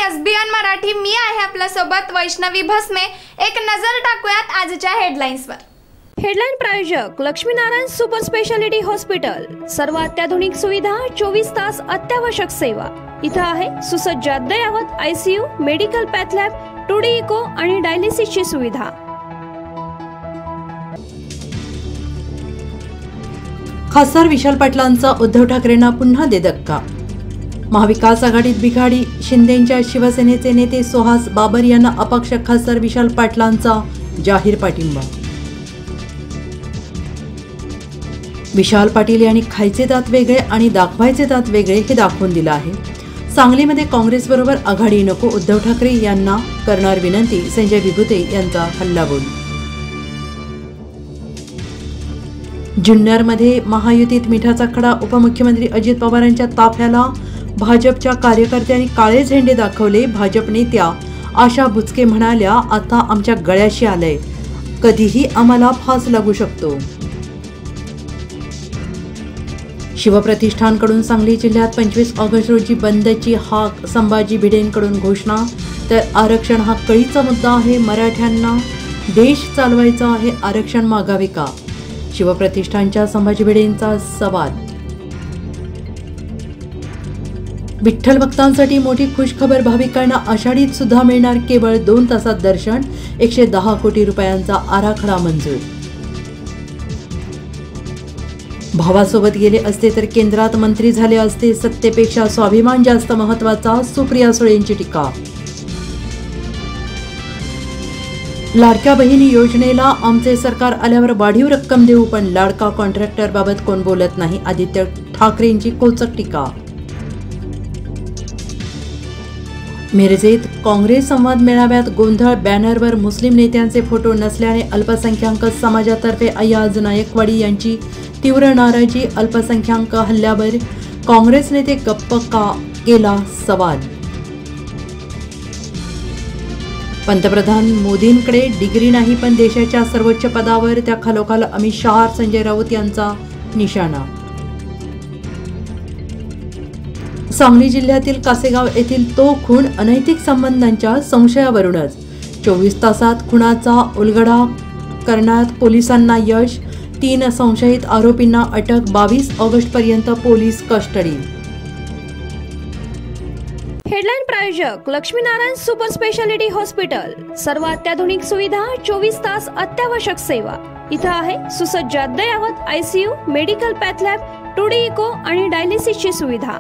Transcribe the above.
SBN Marathi मी आहे आपल्या सोबत वैष्णवी भस्मे। एक नजर टाकूयात आजच्या हेडलाईन्सवर। हेडलाईन प्रायोजक लक्ष्मीनारायण सुपर स्पेशालिटी हॉस्पिटल। सर्व अत्याधुनिक सुविधा, 24 तास अत्यावश्यक सेवा। इथं आहे सुसज्ज अद्ययावत ICU, medical path lab, 2D echo आणि डायलिसिसची सुविधा। खासदार विशाल पाटलांचा उद्धव ठाकरेंना पुन्हा दे धक्का। महाविकास आघाडीत बिघाडी, शिंदेंच्या शिवसेनेचे नेते सुहास बाबर यांना अपक्ष खासदार विशाल पाटलांचा जाहीर पाठिंबा। विशाल पाटील यांनी खायचे दात वेगळे आणि दाखवायचे दात वेगळे हे दाखवून दिलं आहे। सांगलीमध्ये काँग्रेसबरोबर आघाडी नको, उद्धव ठाकरे यांना करणार विनंती, संजय विभुते यांचा हल्लाबोल। जुन्नरमध्ये महायुतीत मिठाचा खडा, उपमुख्यमंत्री अजित पवारांच्या ताफ्याला भाजपच्या कार्यकर्त्यांनी काळे झेंडे दाखवले। भाजप नेत्या आशा बुचके म्हणाल्या, आता आमच्या गळ्याशी आलंय, कधीही आम्हाला फास लागू शकतो। शिवप्रतिष्ठानकडून सांगली जिल्ह्यात 25 ऑगस्ट रोजी बंदची हाक, संभाजी भिडेंकडून घोषणा। तर आरक्षण हा कळीचा मुद्दा आहे, मराठ्यांना देश चालवायचा आहे, आरक्षण मागावे का? शिवप्रतिष्ठानच्या संभाजी भिडेंचा सवाल। विठ्ठल भक्तांसाठी मोठी खुशखबर, भाविकांना आषाढीत सुद्धा मिळणार केवळ 2 तासात दर्शन। 110 कोटी रुपयांचा आराखडा मंजूर। भावासोबत गेले असते तर केंद्रात मंत्री झाले असते, सत्तेपेक्षा स्वाभिमान जास्त महत्वाचा, सुप्रिया सुळेंची टीका। लाडक्या बहिणी योजनेला आमचे सरकार आल्यावर वाढीव रक्कम देऊ, पण लाडका कॉन्ट्रॅक्टर बाबत कोण बोलत नाही, आदित्य ठाकरेंची कोचक टीका। मिरजेत काँग्रेस संवाद मेळाव्यात गोंधळ, बॅनरवर मुस्लिम नेत्यांचे फोटो नसल्याने अल्पसंख्याक समाजातर्फे अय्याज नायकवाडी यांची तीव्र नाराजी। अल्पसंख्याक हल्ल्यावर काँग्रेस नेते गप्प का, केला सवाल। पंतप्रधान मोदींकडे डिग्री नाही, पण देशाच्या सर्वोच्च पदावर, त्या खालोखाल अमित शहा, संजय राऊत यांचा निशाणा। सांगली जिल्ह्यातील कासेगाव येथील तो खून अनैतिक संबंधांच्या संशयावरूनच 24 तासात खुनाचा उलगडा करण्यात पोलिसांना यश। 3 संशयित आरोपींना अटक, 22 ऑगस्ट पर्यंत पोलीस कस्टडी। हेडलाईन प्रायोजक लक्ष्मीनारायण सुपर स्पेशालिटी हॉस्पिटल। सर्व अत्याधुनिक सुविधा, 24 तास अत्यावश्यक सेवा। इथं आहे सुसज्ज अद्ययावत ICU, medical path lab, 2D echo आणि डायलिसिसची सुविधा।